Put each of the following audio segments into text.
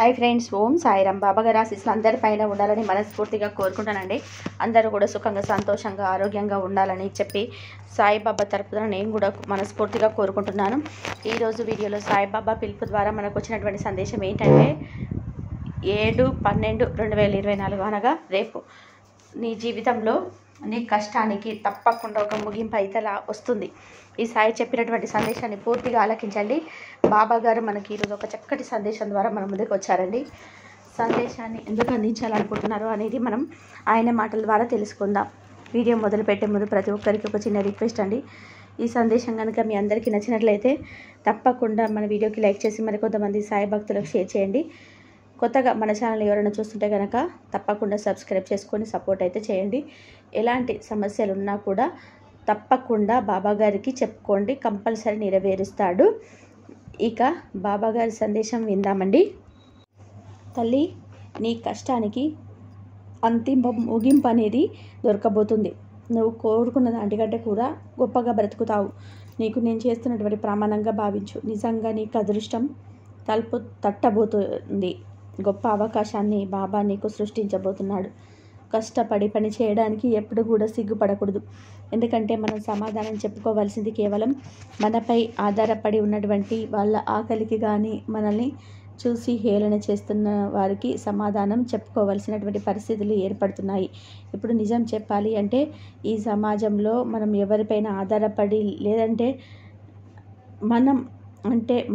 Hi friends, ఓం సాయిరామ్. బాబాగారి ఆశీస్సులు అందరిపైన ఉండాలని మనస్ఫూర్తిగా కోరుకుంటానండి. అందరూ కూడా సుఖంగా, సంతోషంగా, ఆరోగ్యంగా ఉండాలని చెప్పి సాయిబాబా తరపున నేను కూడా మనస్ఫూర్తిగా కోరుకుంటున్నాను. ఈరోజు వీడియోలో సాయిబాబా పిలుపు ద్వారా మనకు వచ్చినటువంటి సందేశం ఏంటంటే 7/12/2024 అనగా రేపు నీ జీవితంలో నీ కష్టానికి తప్పకుండా ఒక ముగింపు అయితే వస్తుంది. ఈ సాయి చెప్పినటువంటి సందేశాన్ని పూర్తిగా ఆలకించండి. బాబా గారు మనకి ఈరోజు ఒక చక్కటి సందేశం ద్వారా మన ముందుకు వచ్చారండి. సందేశాన్ని ఎందుకు అందించాలనుకుంటున్నారో అనేది మనం ఆయన మాటల ద్వారా తెలుసుకుందాం. వీడియో మొదలుపెట్టే ముందు ప్రతి ఒక్కరికి ఒక చిన్న రిక్వెస్ట్ అండి. ఈ సందేశం కనుక మీ అందరికీ నచ్చినట్లయితే తప్పకుండా మన వీడియోకి లైక్ చేసి మరికొంతమంది సాయి భక్తులకు షేర్ చేయండి. కొత్తగా మన ఛానల్ ఎవరైనా చూస్తుంటే కనుక తప్పకుండా సబ్స్క్రైబ్ చేసుకొని సపోర్ట్ అయితే చేయండి. ఎలాంటి సమస్యలు ఉన్నా కూడా తప్పకుండా బాబాగారికి చెప్పుకోండి, కంపల్సరీ నెరవేరుస్తాడు. ఇక బాబాగారి సందేశం విందామండి. తల్లి, నీ కష్టానికి అంతిమ ముగింపు అనేది దొరకబోతుంది. నువ్వు కోరుకున్న దానికంటే కూడా గొప్పగా బ్రతుకుతావు. నీకు నేను చేస్తున్నటువంటి ప్రమాణంగా భావించు. నిజంగా నీకు అదృష్టం తలుపు తట్టబోతుంది. గొప్ప అవకాశాన్ని బాబా నీకు సృష్టించబోతున్నాడు. కష్టపడి పని చేయడానికి ఎప్పుడు కూడా సిగ్గుపడకూడదు. ఎందుకంటే మనం సమాధానం చెప్పుకోవాల్సింది కేవలం మనపై ఆధారపడి ఉన్నటువంటి వాళ్ళ ఆకలికి కానీ మనల్ని చూసి హేళన చేస్తున్న వారికి సమాధానం చెప్పుకోవాల్సినటువంటి పరిస్థితులు ఏర్పడుతున్నాయి. ఇప్పుడు నిజం చెప్పాలి అంటే ఈ సమాజంలో మనం ఎవరిపైన ఆధారపడి లేదంటే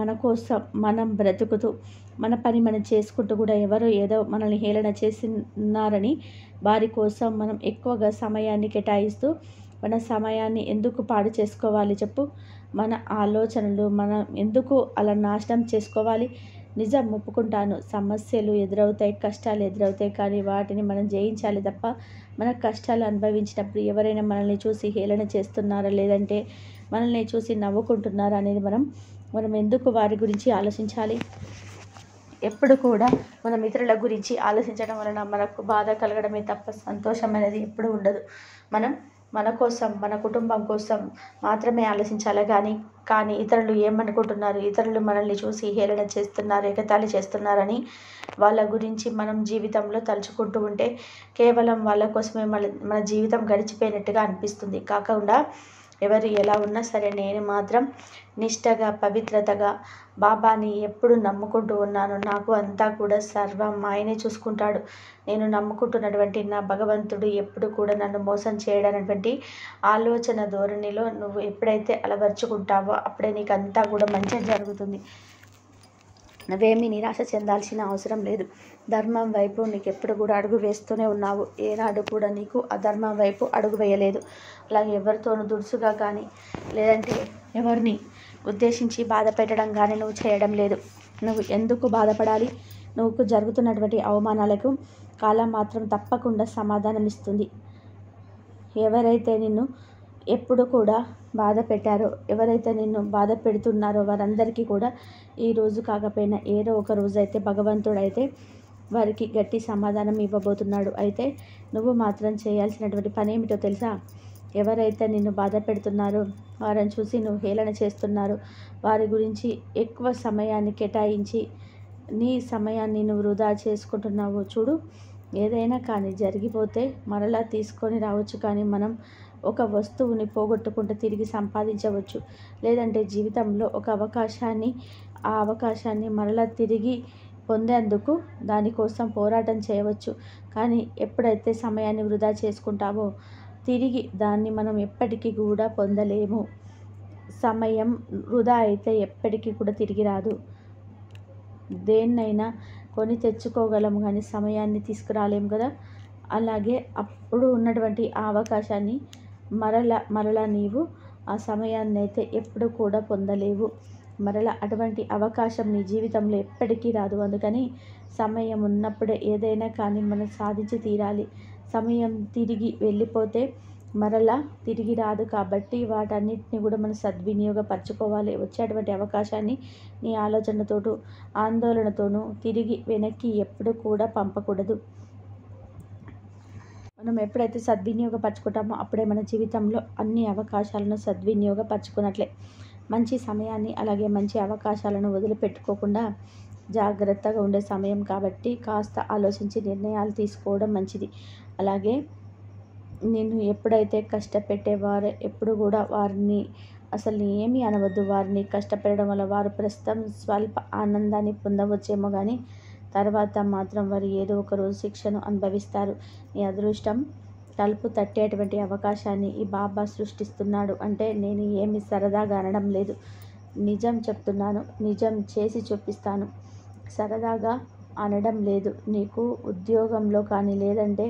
మన కోసం మనం బ్రతుకుతూ మన పని మనం చేసుకుంటూ కూడా ఎవరో ఏదో మనల్ని హేళన చేస్తున్నారని వారి కోసం మనం ఎక్కువగా సమయాన్ని కేటాయిస్తూ మన సమయాన్ని ఎందుకు పాడు చేసుకోవాలి చెప్పు? మన ఆలోచనలు మనం ఎందుకు అలా నాశనం చేసుకోవాలి? నిజం ఒప్పుకుంటాను, సమస్యలు ఎదురవుతాయి, కష్టాలు ఎదురవుతాయి. కానీ వాటిని మనం జయించాలి తప్ప మన కష్టాలు అనుభవించినప్పుడు ఎవరైనా మనల్ని చూసి హేళన చేస్తున్నారా లేదంటే మనల్ని చూసి నవ్వుకుంటున్నారా అనేది మనం ఎందుకు వారి గురించి ఆలోచించాలి? ఎప్పుడు కూడా మనం ఇతరుల గురించి ఆలోచించడం వలన మనకు బాధ కలగడమే తప్ప సంతోషం అనేది ఎప్పుడు ఉండదు. మనం మన కోసం, మన కుటుంబం కోసం మాత్రమే ఆలోచించాలి. కానీ ఇతరులు ఏమనుకుంటున్నారు, ఇతరులు మనల్ని చూసి హేళన చేస్తున్నారు, ఎగతాళి చేస్తున్నారని వాళ్ళ గురించి మనం జీవితంలో తలుచుకుంటూ ఉంటే కేవలం వాళ్ళ కోసమే మన జీవితం గడిచిపోయినట్టుగా అనిపిస్తుంది. కాకుండా ఎవరు ఎలా ఉన్నా సరే నేను మాత్రం నిష్టగా, పవిత్రతగా బాబాని ఎప్పుడు నమ్ముకుంటూ ఉన్నాను. నాకు అంతా కూడా సర్వం ఆయనే చూసుకుంటాడు. నేను నమ్ముకుంటున్నటువంటి నా భగవంతుడు ఎప్పుడు కూడా నన్ను మోసం చేయడనటువంటి ఆలోచన ధోరణిలో నువ్వు ఎప్పుడైతే అలవర్చుకుంటావో అప్పుడే నీకు అంతా కూడా మంచి జరుగుతుంది. నువ్వేమీ నిరాశ చెందాల్సిన అవసరం లేదు. ధర్మం వైపు నీకు ఎప్పుడు కూడా అడుగు వేస్తూనే ఉన్నావు. ఏనాడు కూడా నీకు అధర్మం వైపు అడుగు వేయలేదు. అలాగే ఎవరితోనూ దురుసుగా కానీ లేదంటే ఎవరిని ఉద్దేశించి బాధ పెట్టడం కానీ నువ్వు చేయడం లేదు. నువ్వు ఎందుకు బాధపడాలి? నువ్వు జరుగుతున్నటువంటి అవమానాలకు కాలం మాత్రం తప్పకుండా సమాధానం ఇస్తుంది. ఎవరైతే నిన్ను ఎప్పుడు కూడా బాధ పెట్టారో, ఎవరైతే నిన్ను బాధ పెడుతున్నారో వారందరికీ కూడా ఈ రోజు కాకపోయినా ఏదో ఒక రోజు అయితే భగవంతుడైతే వారికి గట్టి సమాధానం ఇవ్వబోతున్నాడు. అయితే నువ్వు మాత్రం చేయాల్సినటువంటి పని ఏమిటో తెలుసా? ఎవరైతే నిన్ను బాధ పెడుతున్నారో వారిని చూసి నువ్వు హేళన చేస్తున్నారు, వారి గురించి ఎక్కువ సమయాన్ని కేటాయించి నీ సమయాన్ని నువ్వు వృధా చేసుకుంటున్నావు. చూడు, ఏదైనా కానీ జరిగిపోతే మరలా తీసుకొని రావచ్చు. కానీ మనం ఒక వస్తువుని పోగొట్టుకుంటే తిరిగి సంపాదించవచ్చు. లేదంటే జీవితంలో ఒక ఆ అవకాశాన్ని మరలా తిరిగి పొందేందుకు దానికోసం పోరాటం చేయవచ్చు. కానీ ఎప్పుడైతే సమయాన్ని వృధా చేసుకుంటావో తిరిగి దాన్ని మనం ఎప్పటికీ కూడా పొందలేము. సమయం వృధా అయితే ఎప్పటికీ కూడా తిరిగి రాదు. దేన్నైనా కొని తెచ్చుకోగలము కానీ సమయాన్ని తీసుకురాలేము కదా. అలాగే అప్పుడు ఉన్నటువంటి ఆ అవకాశాన్ని మరలా నీవు ఆ సమయాన్ని అయితే ఎప్పుడు కూడా పొందలేవు. మరలా అటువంటి అవకాశం నీ జీవితంలో ఎప్పటికీ రాదు. అందుకని సమయం ఉన్నప్పుడే ఏదైనా కానీ మనం సాధించి తీరాలి. సమయం తిరిగి వెళ్ళిపోతే మరలా తిరిగి రాదు. కాబట్టి వాటన్నిటిని కూడా మనం సద్వినియోగపరచుకోవాలి. వచ్చేటువంటి అవకాశాన్ని నీ ఆలోచనతోనూ ఆందోళనతోనూ తిరిగి వెనక్కి ఎప్పుడు కూడా పంపకూడదు. మనం ఎప్పుడైతే సద్వినియోగపరచుకుంటామో అప్పుడే మన జీవితంలో అన్ని అవకాశాలను సద్వినియోగపరచుకున్నట్లే. మంచి సమయాన్ని అలాగే మంచి అవకాశాలను వదిలిపెట్టుకోకుండా జాగ్రత్తగా ఉండే సమయం కాబట్టి కాస్త ఆలోచించి నిర్ణయాలు తీసుకోవడం మంచిది. అలాగే నిన్ను ఎప్పుడైతే కష్టపెట్టేవారు ఎప్పుడు కూడా వారిని అసలు ఏమీ అనవద్దు. వారిని కష్టపెట్టడం వల్ల వారు ప్రస్తుతం స్వల్ప ఆనందాన్ని పొందవచ్చేమో కానీ తర్వాత మాత్రం వారు ఏదో ఒక రోజు శిక్షను అనుభవిస్తారు. నీ అదృష్టం తలుపు తట్టేటువంటి అవకాశాన్ని ఈ బాబా సృష్టిస్తున్నాడు. అంటే నేను ఏమి సరదాగా అనడం లేదు, నిజం చెప్తున్నాను, నిజం చేసి చూపిస్తాను. సరదాగా అనడం లేదు. నీకు ఉద్యోగంలో కానీ లేదంటే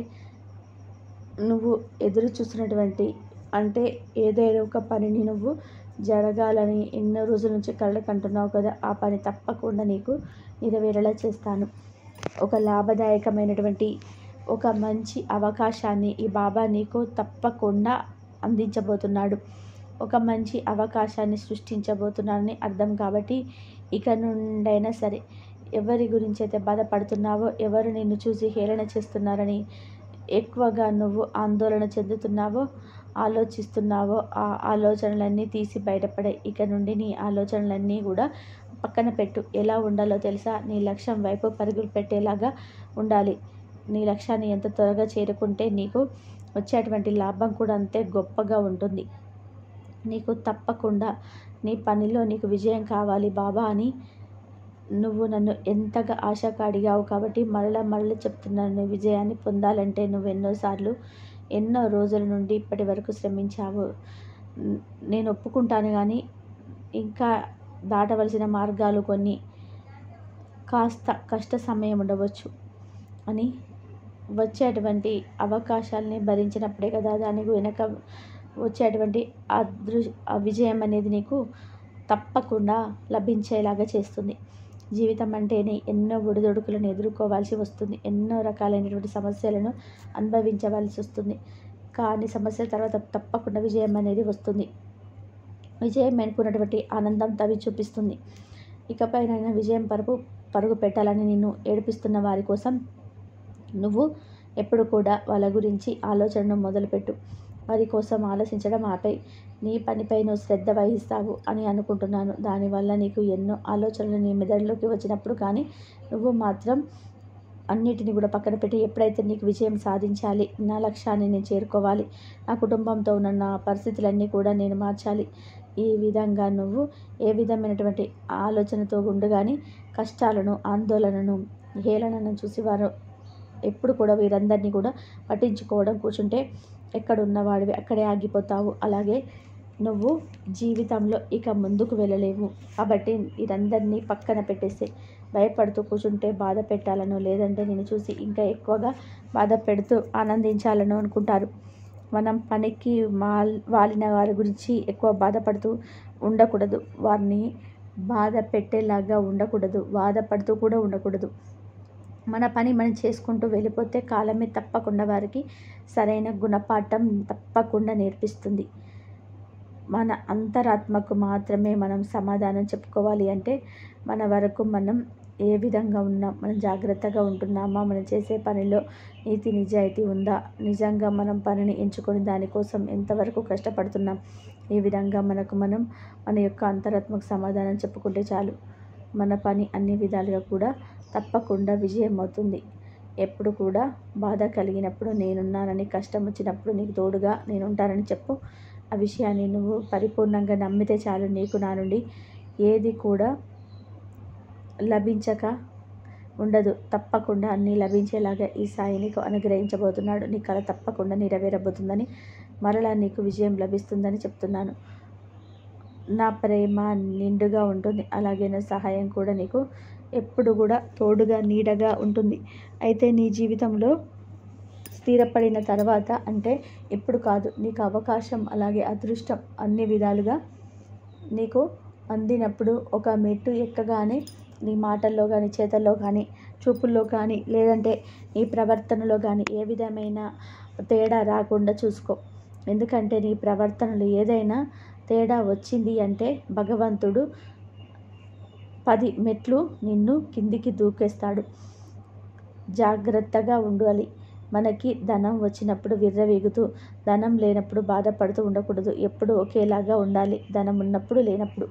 నువ్వు ఎదురు చూసినటువంటి అంటే ఏదైనా ఒక పనిని నువ్వు జరగాలని ఎన్నో రోజుల నుంచి కలలు కంటున్నావు కదా, ఆ పని తప్పకుండా నీకు నెరవేరేలా చేస్తాను. ఒక లాభదాయకమైనటువంటి ఒక మంచి అవకాశాన్ని ఈ బాబా నీకు తప్పకుండా అందించబోతున్నాడు. ఒక మంచి అవకాశాన్ని సృష్టించబోతున్నానని అర్థం. కాబట్టి ఇక నుండైనా సరే ఎవరి గురించి అయితే బాధపడుతున్నావో, ఎవరు నిన్ను చూసి హేళన చేస్తున్నారని ఎక్కువగా నువ్వు ఆందోళన చెందుతున్నావో, ఆలోచిస్తున్నావో, ఆ ఆలోచనలన్నీ తీసి బయటపడాయి. ఇక నుండి నీ ఆలోచనలన్నీ కూడా పక్కన పెట్టు. ఎలా ఉండాలో తెలుసా? నీ లక్ష్యం వైపు పరుగులు పెట్టేలాగా ఉండాలి. నీ లక్ష్యాన్ని ఎంత త్వరగా చేరుకుంటే నీకు వచ్చేటువంటి లాభం కూడా అంతే గొప్పగా ఉంటుంది. నీకు తప్పకుండా నీ పనిలో నీకు విజయం కావాలి బాబా అని నువ్వు నన్ను ఎంతగా ఆశగా అడిగావు. కాబట్టి మరలా చెప్తున్నాను, నీ విజయాన్ని పొందాలంటే నువ్వు ఎన్నోసార్లు ఎన్నో రోజుల నుండి ఇప్పటి వరకు శ్రమించావు. నేను ఒప్పుకుంటాను, కానీ ఇంకా దాటవలసిన మార్గాలు కొన్ని కాస్త కష్ట సమయం ఉండవచ్చు అని వచ్చేటువంటి అవకాశాలని భరించినప్పుడే కదా దానికి వెనక వచ్చేటువంటి ఆ విజయం అనేది నీకు తప్పకుండా లభించేలాగా చేస్తుంది. జీవితం అంటేనే ఎన్నో ఒడిదొడుకులను ఎదుర్కోవాల్సి వస్తుంది. ఎన్నో రకాలైనటువంటి సమస్యలను అనుభవించవలసి వస్తుంది. కానీ సమస్యల తర్వాత తప్పకుండా విజయం అనేది వస్తుంది. విజయం అనుకున్నటువంటి ఆనందం తవి చూపిస్తుంది. ఇకపైనైనా విజయం పరుగు పెట్టాలని నిన్ను ఏడిపిస్తున్న వారి కోసం నువ్వు ఎప్పుడు కూడా వాళ్ళ గురించి ఆలోచనను మొదలుపెట్టు. వారి కోసం ఆలోచించడం ఆపై నీ పనిపై నువ్వు శ్రద్ధ వహిస్తావు అని అనుకుంటున్నాను. దానివల్ల నీకు ఎన్నో ఆలోచనలు నీ మెదడులోకి వచ్చినప్పుడు కానీ నువ్వు మాత్రం అన్నిటిని కూడా పక్కన పెట్టి ఎప్పుడైతే నీకు విజయం సాధించాలి, నా లక్ష్యాన్ని నేను చేరుకోవాలి, నా కుటుంబంతో ఉన్న నా పరిస్థితులన్నీ కూడా నేను మార్చాలి, ఈ విధంగా నువ్వు ఏ విధమైనటువంటి ఆలోచనతో ఉండగాని కష్టాలను, ఆందోళనను, హేళనను చూసి వారు ఎప్పుడు కూడా వీరందరినీ కూడా పట్టించుకోవడం కూర్చుంటే ఎక్కడున్నవాడివి అక్కడే ఆగిపోతావు. అలాగే నువ్వు జీవితంలో ఇక ముందుకు వెళ్ళలేవు. కాబట్టి వీరందరినీ పక్కన పెట్టేసి భయపడుతూ కూర్చుంటే బాధ పెట్టాలనో లేదంటే నేను చూసి ఇంకా ఎక్కువగా బాధ పెడుతూ ఆనందించాలనో అనుకుంటారు. మనం పనికి వాలిన వారి గురించి ఎక్కువ బాధపడుతూ ఉండకూడదు. వారిని బాధ పెట్టేలాగా ఉండకూడదు. బాధపడుతూ కూడా ఉండకూడదు. మన పని మనం చేసుకుంటూ వెళ్ళిపోతే కాలమే తప్పకుండా వారికి సరైన గుణపాఠం తప్పకుండా నేర్పిస్తుంది. మన అంతరాత్మకు మాత్రమే మనం సమాధానం చెప్పుకోవాలి. అంటే మన వరకు మనం ఏ విధంగా ఉన్నాం, మనం జాగ్రత్తగా ఉంటున్నామా, మనం చేసే పనిలో నీతి నిజాయితీ ఉందా, నిజంగా మనం పనిని ఎంచుకొని దానికోసం ఎంతవరకు కష్టపడుతున్నాం, ఈ విధంగా మనం మన యొక్క అంతరాత్మకు సమాధానం చెప్పుకుంటే చాలు. మన పని అన్ని విధాలుగా కూడా తప్పకుండా విజయం అవుతుంది. ఎప్పుడు కూడా బాధ కలిగినప్పుడు నేనున్నానని, కష్టం వచ్చినప్పుడు నీకు తోడుగా నేనుంటానని చెప్పు. ఆ విషయాన్ని నువ్వు పరిపూర్ణంగా నమ్మితే చాలు. నీకు నా నుండి ఏది కూడా లభించక ఉండదు. తప్పకుండా అన్నీ లభించేలాగా ఈ సాయి నీకు అనుగ్రహించబోతున్నాడు. నీ కళ తప్పకుండా నెరవేరబోతుందని, మరలా నీకు విజయం లభిస్తుందని చెప్తున్నాను. నా ప్రేమ నిండుగా ఉంటుంది. అలాగే నా సహాయం కూడా నీకు ఎప్పుడు కూడా తోడుగా నీడగా ఉంటుంది. అయితే నీ జీవితంలో స్థిరపడిన తర్వాత, అంటే ఇప్పుడు కాదు, నీకు అవకాశం అలాగే అదృష్టం అన్ని విధాలుగా నీకు అందినప్పుడు ఒక మెట్టు ఎక్కగానే నీ మాటల్లో కానీ, చేతల్లో కానీ, చూపుల్లో కానీ, లేదంటే నీ ప్రవర్తనలో కానీ ఏ విధమైన తేడా రాకుండా చూసుకో. ఎందుకంటే నీ ప్రవర్తనలో ఏదైనా తేడా వచ్చింది అంటే భగవంతుడు 10 మెట్లు నిన్ను కిందికి దూకేస్తాడు. జాగ్రత్తగా ఉండాలి. మనకి ధనం వచ్చినప్పుడు విర్రవీగుతూ, ధనం లేనప్పుడు బాధపడుతూ ఉండకూడదు. ఎప్పుడు ఒకేలాగా ఉండాలి. ధనం ఉన్నప్పుడు, లేనప్పుడు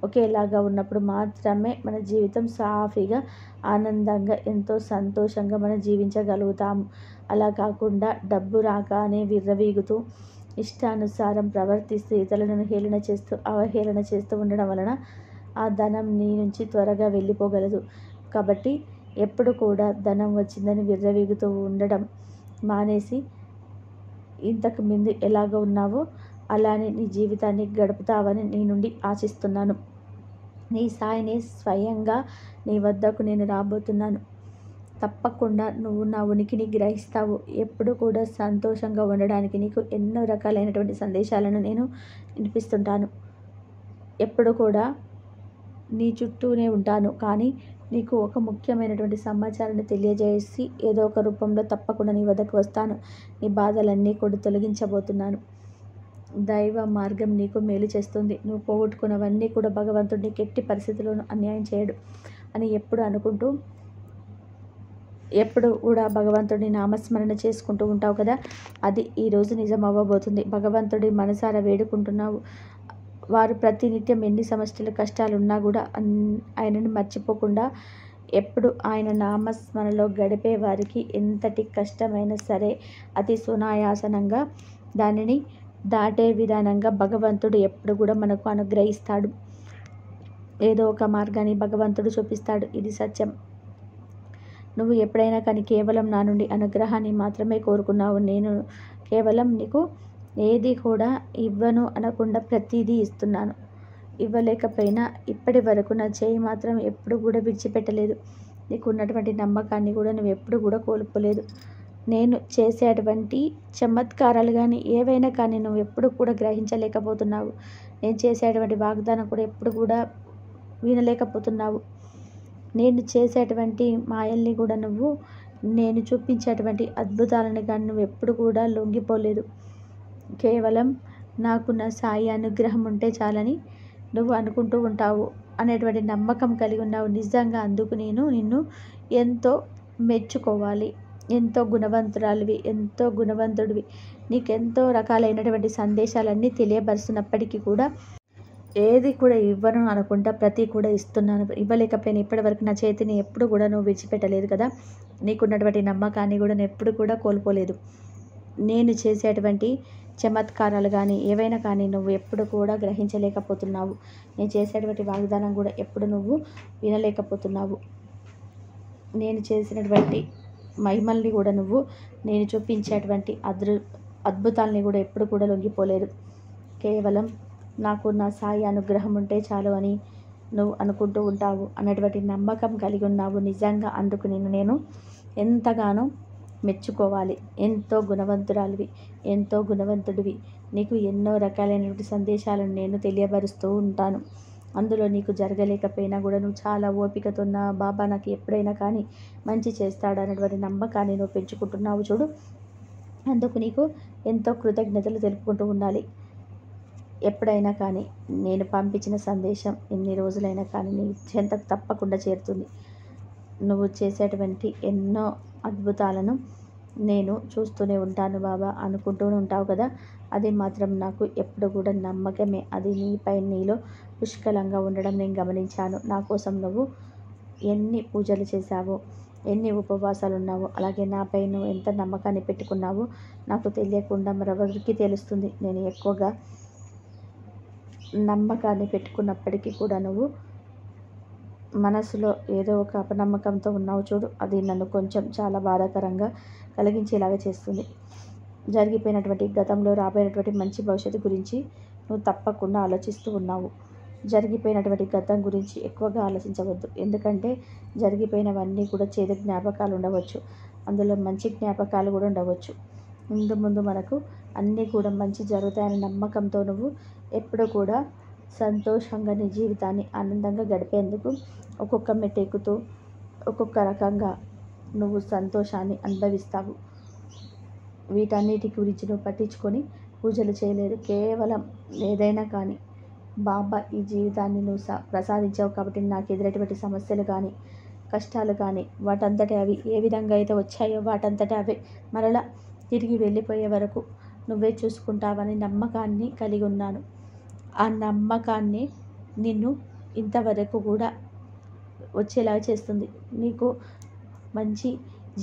ఒకేలాగా ఉన్నప్పుడు మాత్రమే మన జీవితం సాఫీగా, ఆనందంగా, ఎంతో సంతోషంగా మనం జీవించగలుగుతాము. అలా కాకుండా డబ్బు రాగానే విర్రవీగుతూ, ఇష్టానుసారం ప్రవర్తిస్తూ, ఇతరులను హేళన చేస్తూ, అవహేళన చేస్తూ ఉండడం వలన ఆ ధనం నీ నుంచి త్వరగా వెళ్ళిపోగలదు. కాబట్టి ఎప్పుడు కూడా ధనం వచ్చిందని విర్రవీగుతూ ఉండడం మానేసి, ఇంతకు ముందు ఎలాగ ఉన్నావో అలానే నీ జీవితాన్ని గడుపుతావని నీ నుండి ఆశిస్తున్నాను. నీ సాయిని స్వయంగా నీ వద్దకు నేను రాబోతున్నాను. తప్పకుండా నువ్వు నా ఉనికిని గ్రహిస్తావు. ఎప్పుడు కూడా సంతోషంగా ఉండడానికి నీకు ఎన్నో రకాలైనటువంటి సందేశాలను నేను వినిపిస్తుంటాను. ఎప్పుడు కూడా నీ చుట్టూనే ఉంటాను. కానీ నీకు ఒక ముఖ్యమైనటువంటి సమాచారాన్ని తెలియజేసి ఏదో ఒక రూపంలో తప్పకుండా నీ వద్దకు వస్తాను. నీ బాధలన్నీ కూడా తొలగించబోతున్నాను. దైవ మార్గం నీకు మేలు చేస్తుంది. నువ్వు పోగొట్టుకున్నవన్నీ కూడా భగవంతుడు నీకు ఎట్టి పరిస్థితుల్లోనూ అన్యాయం చేయడు అని ఎప్పుడు అనుకుంటూ, ఎప్పుడు కూడా భగవంతుడిని నామస్మరణ చేసుకుంటూ ఉంటావు కదా, అది ఈరోజు నిజం అవ్వబోతుంది. భగవంతుడి మనసారా వేడుకుంటున్నావు. వారు ప్రతినిత్యం ఎన్ని సమస్యలు కష్టాలు ఉన్నా కూడా ఆయనను మర్చిపోకుండా ఎప్పుడు ఆయన నామస్మరణలో గడిపే వారికి ఎంతటి కష్టమైనా సరే అతి సునాయాసనంగా దానిని దాటే విధానంగా భగవంతుడు ఎప్పుడు కూడా మనకు అనుగ్రహిస్తాడు. ఏదో ఒక మార్గాన్ని భగవంతుడు చూపిస్తాడు. ఇది సత్యం. నువ్వు ఎప్పుడైనా కానీ కేవలం నా నుండి అనుగ్రహాన్ని మాత్రమే కోరుకున్నావు. నేను కేవలం నీకు ఏది కూడా ఇవ్వను అనకుండా ప్రతిదీ ఇస్తున్నాను. ఇవ్వలేకపోయినా ఇప్పటి వరకు నా చేయి మాత్రం ఎప్పుడు కూడా విడిచిపెట్టలేదు. నీకు ఉన్నటువంటి నమ్మకాన్ని కూడా నువ్వు ఎప్పుడు కూడా కోల్పోలేదు. నేను చేసేటువంటి చమత్కారాలు కానీ ఏవైనా కానీ నువ్వు ఎప్పుడు కూడా గ్రహించలేకపోతున్నావు. నేను చేసేటువంటి వాగ్దానం కూడా ఎప్పుడు కూడా వినలేకపోతున్నావు. నేను చేసేటువంటి మాయల్ని కూడా నువ్వు, నేను చూపించేటువంటి అద్భుతాలను కానీ నువ్వు ఎప్పుడు కూడా లొంగిపోలేదు. కేవలం నాకు నా సాయి అనుగ్రహం ఉంటే చాలని నువ్వు అనుకుంటూ ఉంటావు అనేటువంటి నమ్మకం కలిగి ఉన్నావు. నిజంగా అందుకు నేను నిన్ను ఎంతో మెచ్చుకోవాలి. ఎంతో గుణవంతురాలివి, ఎంతో గుణవంతుడివి. నీకెంతో రకాలైనటువంటి సందేశాలన్నీ తెలియపరుస్తున్నప్పటికీ కూడా ఏది కూడా ఇవ్వను అనకుండా ప్రతి కూడా ఇస్తున్నాను. ఇవ్వలేకపోయినా ఇప్పటివరకు నా చేతిని ఎప్పుడు కూడా నువ్వు విడిచిపెట్టలేదు కదా. నీకున్నటువంటి నమ్మకాన్ని కూడా నేను ఎప్పుడు కూడా కోల్పోలేదు. నేను చేసేటువంటి చమత్కారాలు కానీ ఏవైనా కానీ నువ్వు ఎప్పుడు కూడా గ్రహించలేకపోతున్నావు. నేను చేసేటువంటి వాగ్దానం కూడా ఎప్పుడు నువ్వు వినలేకపోతున్నావు. నేను చేసినటువంటి మహిమల్ని కూడా నువ్వు, నేను చూపించేటువంటి అద్భుతాలని కూడా ఎప్పుడు కూడా లొంగిపోలేదు. కేవలం నాకు నా సాయి అనుగ్రహం ఉంటే చాలు అని నువ్వు అనుకుంటూ ఉంటావు. అన్నటువంటి నమ్మకం కలిగి ఉన్నావు. నిజంగా అందుకు నేను ఎంతగానో మెచ్చుకోవాలి. ఎంతో గుణవంతురాలివి, ఎంతో గుణవంతుడివి. నీకు ఎన్నో రకాలైనటువంటి సందేశాలను నేను తెలియపరుస్తూ ఉంటాను. అందులో నీకు జరగలేకపోయినా కూడా నువ్వు చాలా ఓపికతో ఉన్న బాబా నాకు ఎప్పుడైనా కానీ మంచి చేస్తాడు అనేటువంటి నమ్మకాన్ని నువ్వు పెంచుకుంటున్నావు చూడు. అందుకు నీకు ఎంతో కృతజ్ఞతలు తెలుపుకుంటూ ఉండాలి. ఎప్పుడైనా కానీ నేను పంపించిన సందేశం ఎన్ని రోజులైనా కానీ నీ చెంతకు తప్పకుండా చేరుతుంది. నువ్వు చేసేటువంటి ఎన్నో అద్భుతాలను నేను చూస్తూనే ఉంటాను బాబా అనుకుంటూ ఉంటావు కదా. అది మాత్రం నాకు ఎప్పుడు కూడా నమ్మకమే. అది నీపై నీలో పుష్కలంగా ఉండడం నేను గమనించాను. నా కోసం నువ్వు ఎన్ని పూజలు చేశావో, ఎన్ని ఉపవాసాలు ఉన్నావో, అలాగే నాపై నువ్వు ఎంత నమ్మకాన్ని పెట్టుకున్నావో నాకు తెలియకుండా మరెవరికి తెలుస్తుంది. నేను ఎక్కువగా నమ్మకాన్ని పెట్టుకున్నప్పటికీ కూడా నువ్వు మనసులో ఏదో ఒక అపనమ్మకంతో ఉన్నావు చూడు. అది నన్ను కొంచెం చాలా బాధాకరంగా కలిగించేలాగా చేస్తుంది. జరిగిపోయినటువంటి గతంలో రాబోయేటువంటి మంచి భవిష్యత్తు గురించి నువ్వు తప్పకుండా ఆలోచిస్తూ ఉన్నావు. జరిగిపోయినటువంటి గతం గురించి ఎక్కువగా ఆలోచించవద్దు. ఎందుకంటే జరిగిపోయినవన్నీ కూడా చేదు జ్ఞాపకాలు ఉండవచ్చు. అందులో మంచి జ్ఞాపకాలు కూడా ఉండవచ్చు. ముందు మనకు అన్నీ కూడా మంచి జరుగుతాయనే నమ్మకంతో నువ్వు ఎప్పుడు కూడా సంతోషంగా నీ జీవితాన్ని ఆనందంగా గడిపేందుకు ఒక్కొక్క మెట్టు ఎక్కుతూ ఒక్కొక్క రకంగా నువ్వు సంతోషాన్ని అనుభవిస్తావు. వీటన్నిటి గురించి నువ్వు పట్టించుకొని పూజలు చేయలేదు. కేవలం ఏదైనా కానీ బాబా ఈ జీవితాన్ని నువ్వు ప్రసాదించావు కాబట్టి నాకు ఎదురైనటువంటి సమస్యలు కానీ కష్టాలు కానీ వాటంతట అవి ఏ విధంగా అయితే వచ్చాయో వాటంతట అవే మరలా తిరిగి వెళ్ళిపోయే వరకు నువ్వే చూసుకుంటావని నమ్మకాన్ని కలిగి ఉన్నాను. ఆ నమ్మకాన్ని నిన్ను ఇంతవరకు కూడా వచ్చేలా చేస్తుంది. నీకు మంచి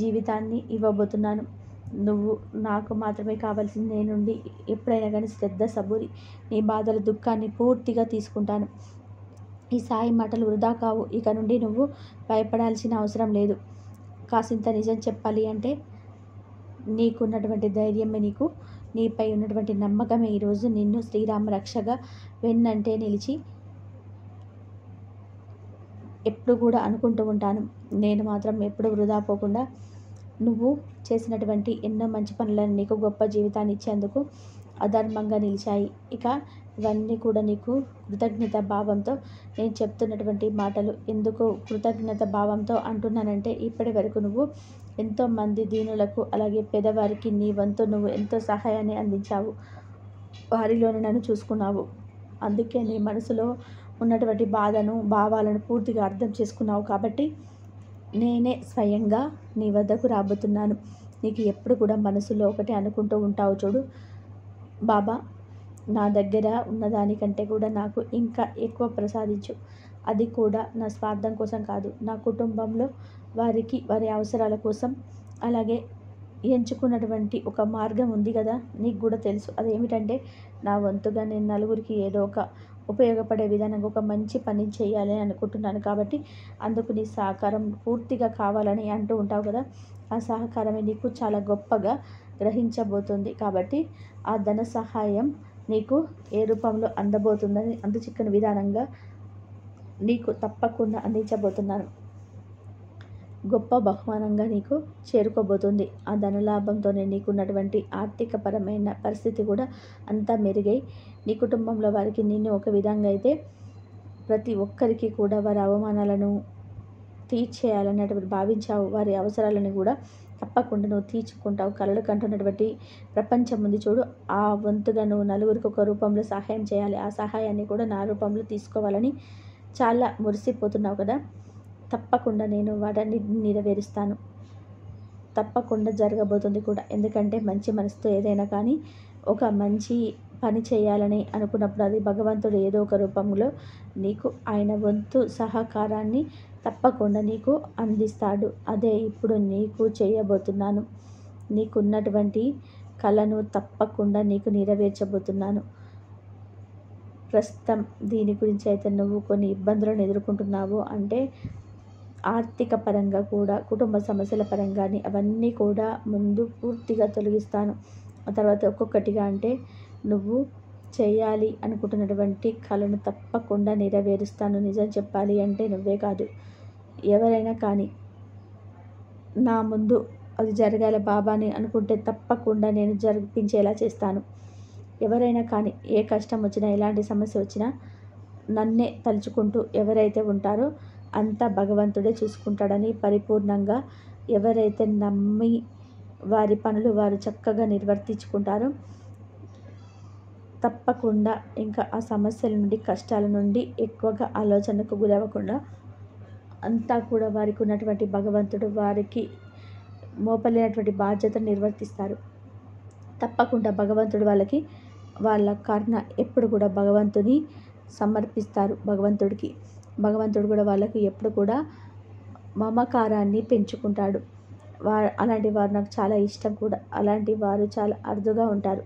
జీవితాన్ని ఇవ్వబోతున్నాను. నువ్వు నాకు మాత్రమే కావాల్సింది. నేనుండి ఎప్పుడైనా కానీ శ్రద్ధ సబూరి నీ బాధల దుఃఖాన్ని పూర్తిగా తీసుకుంటాను. ఈ సాయి మాటలు వృధా కావు. ఇక నుండి నువ్వు భయపడాల్సిన అవసరం లేదు. కాసింత నిజం చెప్పాలి అంటే నీకున్నటువంటి ధైర్యమే, నీపై ఉన్నటువంటి నమ్మకమే ఈరోజు నిన్ను శ్రీరామ రక్షగా వెన్నంటే నిలిచి ఎప్పుడు కూడా అనుకుంటూ ఉంటాను. నేను మాత్రం ఎప్పుడు వృధా పోకుండా నువ్వు చేసినటువంటి ఎన్నో మంచి పనులను నీకు గొప్ప జీవితాన్ని ఇచ్చేందుకు అధర్మంగా నిలిచాయి. ఇక ఇవన్నీ కూడా నీకు కృతజ్ఞత భావంతో నేను చెప్తున్నటువంటి మాటలు. ఎందుకు కృతజ్ఞత భావంతో అంటున్నానంటే ఇప్పటి వరకు నువ్వు ఎంతోమంది దీనులకు అలాగే పేదవారికి నీ వంతు నువ్వు ఎంతో సహాయాన్ని అందించావు. వారిలోనే నన్ను చూసుకున్నావు. అందుకే నీ మనసులో ఉన్నటువంటి బాధను భావాలను పూర్తిగా అర్థం చేసుకున్నావు. కాబట్టి నేనే స్వయంగా నీ వద్దకు రాబోతున్నాను. నీకు ఎప్పుడు కూడా మనసులో ఒకటి అనుకుంటూ ఉంటావు చూడు, బాబా నా దగ్గర ఉన్నదానికంటే కూడా నాకు ఇంకా ఎక్కువ ప్రసాదించు. అది కూడా నా స్వార్థం కోసం కాదు, నా కుటుంబంలో వారికి వారి అవసరాల కోసం. అలాగే ఎంచుకున్నటువంటి ఒక మార్గం ఉంది కదా, నీకు కూడా తెలుసు. అదేమిటంటే నా వంతుగా నేను నలుగురికి ఏదో ఒక ఉపయోగపడే విధానంగా ఒక మంచి పని చేయాలి అనుకుంటున్నాను. కాబట్టి అందుకు నీ సహకారం పూర్తిగా కావాలని అంటూ ఉంటావు కదా, ఆ సహకారమే నీకు చాలా గొప్పగా గ్రహించబోతుంది. కాబట్టి ఆ ధన సహాయం నీకు ఏ రూపంలో అందబోతుందని చిక్కని విధానంగా నీకు తప్పకుండా అందించబోతున్నాను. గొప్ప బహుమానంగా నీకు చేరుకోబోతుంది. ఆ ధనలాభంతోనే నీకున్నటువంటి ఆర్థికపరమైన పరిస్థితి కూడా అంతా మెరుగై నీ కుటుంబంలో వారికి నిన్ను ఒక విధంగా అయితే ప్రతి ఒక్కరికి కూడా వారి అవమానాలను తీర్చేయాలన్నటువంటి భావించావు. వారి అవసరాలను కూడా తప్పకుండా నువ్వు తీర్చుకుంటావు. కలలు కంటున్నటువంటి ప్రపంచం ఉంది చూడు, ఆ వంతుగా నువ్వు నలుగురికి ఒక రూపంలో సహాయం చేయాలి. ఆ సహాయాన్ని కూడా నా రూపంలో తీసుకోవాలని చాలా మురిసిపోతున్నావు కదా. తప్పకుండా నేను వాటిని నెరవేరుస్తాను. తప్పకుండా జరగబోతుంది కూడా. ఎందుకంటే మంచి మనసుతో ఏదైనా కానీ ఒక మంచి పని చేయాలని అనుకున్నప్పుడు అది భగవంతుడు ఏదో ఒక రూపంలో నీకు ఆయన వంతు సహకారాన్ని తప్పకుండా నీకు అందిస్తాడు. అదే ఇప్పుడు నీకు చేయబోతున్నాను. నీకున్నటువంటి కళను తప్పకుండా నీకు నెరవేర్చబోతున్నాను. ప్రస్తుతం దీని గురించి అయితే నువ్వు కొన్ని ఇబ్బందులను ఎదుర్కొంటున్నావు అంటే ఆర్థిక పరంగా కూడా, కుటుంబ సమస్యల పరంగాని అవన్నీ కూడా ముందు పూర్తిగా తొలగిస్తాను. ఆ తర్వాత ఒక్కొక్కటిగా అంటే నువ్వు చేయాలి అనుకుంటున్నటువంటి కళను తప్పకుండా నెరవేరుస్తాను. నిజం చెప్పాలి అంటే నువ్వే కాదు, ఎవరైనా కానీ నా ముందు అది జరగాల బాబాని అనుకుంటే తప్పకుండా నేను జరిపించేలా చేస్తాను. ఎవరైనా కానీ ఏ కష్టం వచ్చినా ఎలాంటి సమస్య వచ్చినా నన్నే తలుచుకుంటూ ఎవరైతే ఉంటారో అంతా భగవంతుడే చూసుకుంటాడని పరిపూర్ణంగా ఎవరైతే నమ్మి వారి పనులు వారు చక్కగా నిర్వర్తించుకుంటారో తప్పకుండా ఇంకా ఆ సమస్యల నుండి కష్టాల నుండి ఎక్కువగా ఆలోచనకు గురవ్వకుండా అంతా కూడా వారికి ఉన్నటువంటి భగవంతుడు వారికి మోపలేనటువంటి బాధ్యతను నిర్వర్తిస్తారు. తప్పకుండా భగవంతుడు వాళ్ళ కర్ణ ఎప్పుడు కూడా భగవంతుని సమర్పిస్తారు. భగవంతుడు కూడా వాళ్ళకి ఎప్పుడు కూడా మమకారాన్ని పెంచుకుంటాడు. అలాంటి వారు నాకు చాలా ఇష్టం కూడా. అలాంటి వారు చాలా అరుదుగా ఉంటారు.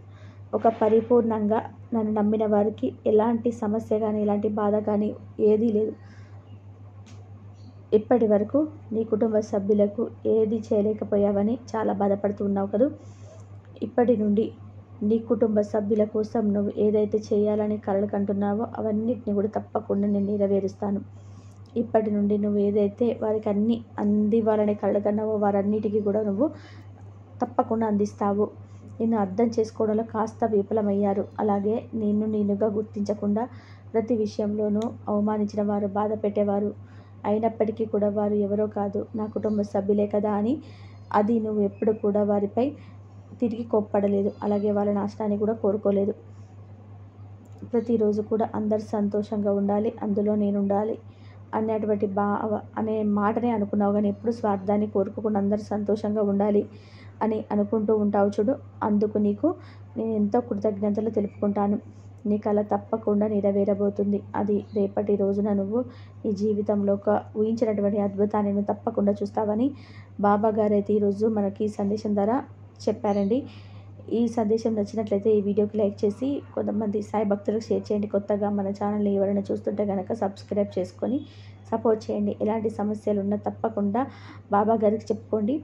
ఒక పరిపూర్ణంగా నన్ను నమ్మిన వారికి ఎలాంటి సమస్య కానీ ఎలాంటి బాధ కానీ ఏదీ లేదు. ఇప్పటి వరకు నీ కుటుంబ సభ్యులకు ఏది చేయలేకపోయావని చాలా బాధపడుతూ ఉన్నావు కదా. ఇప్పటి నుండి నీ కుటుంబ సభ్యుల కోసం నువ్వు ఏదైతే చేయాలని కలలు కంటున్నావో అవన్నిటిని కూడా తప్పకుండా నేను నెరవేరుస్తాను. ఇప్పటి నుండి నువ్వు ఏదైతే వారికి అన్నీ అందివ్వాలని కలలు కన్నావో వారన్నిటికీ కూడా నువ్వు తప్పకుండా అందిస్తావు. నిన్ను అర్థం చేసుకోవడంలో కాస్త విఫలమయ్యారు. అలాగే నేనుగా గుర్తించకుండా ప్రతి విషయంలోనూ అవమానించిన వారు, బాధ పెట్టేవారు అయినప్పటికీ కూడా వారు ఎవరో కాదు, నా కుటుంబ సభ్యులే కదా అని అది నువ్వు ఎప్పుడు కూడా వారిపై తిరిగి కోప్పడలేదు. అలాగే వాళ్ళ నాశనాన్ని కూడా కోరుకోలేదు. ప్రతిరోజు కూడా అందరు సంతోషంగా ఉండాలి, అందులో నేను ఉండాలి అనేటువంటి అనే మాటనే అనుకున్నావు, కానీ ఎప్పుడు స్వార్థాన్ని కోరుకోకుండా అందరూ సంతోషంగా ఉండాలి అని అనుకుంటూ ఉంటావు చూడు. అందుకు నీకు నేను ఎంతో కృతజ్ఞతలు తెలుపుకుంటాను. నీ కల తప్పకుండా నెరవేరబోతుంది. అది రేపటి రోజున నువ్వు నీ జీవితంలో ఒక ఊహించినటువంటి అద్భుతాన్ని నువ్వు తప్పకుండా చూస్తావని బాబా గారు అయితే ఈరోజు మనకి ఈ సందేశం ద్వారా చెప్పారండి. ఈ సందేశం నచ్చినట్లయితే ఈ వీడియోకి లైక్ చేసి కొంతమంది సాయి భక్తులకు షేర్ చేయండి. కొత్తగా మన ఛానల్ని ఎవరైనా చూస్తుంటే కనుక సబ్స్క్రైబ్ చేసుకొని సపోర్ట్ చేయండి. ఎలాంటి సమస్యలు ఉన్నా తప్పకుండా బాబా గారికి చెప్పుకోండి.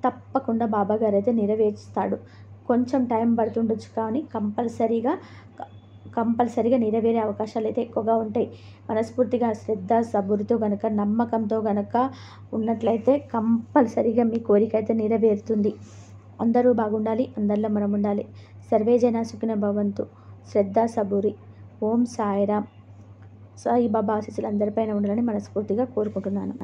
తప్పకుండా బాబా గారు అయితే నెరవేరుస్తాడు. కొంచెం టైం పడుతుండొచ్చు, కానీ కంపల్సరీగా నెరవేరే అవకాశాలు అయితే ఎక్కువగా ఉంటాయి. మనస్ఫూర్తిగా శ్రద్ధ సబురితో కనుక నమ్మకంతో కనుక ఉన్నట్లయితే కంపల్సరీగా మీ కోరిక అయితే నెరవేరుతుంది. అందరూ బాగుండాలి, అందరిలో మనం ఉండాలి. సర్వే జన సుఖినో భవంతు. శ్రద్ధ సబూరి. ఓం సాయిరామ్. సాయిబాబా ఆశీస్సులు అందరిపైన ఉండాలని మనస్ఫూర్తిగా కోరుకుంటున్నాను.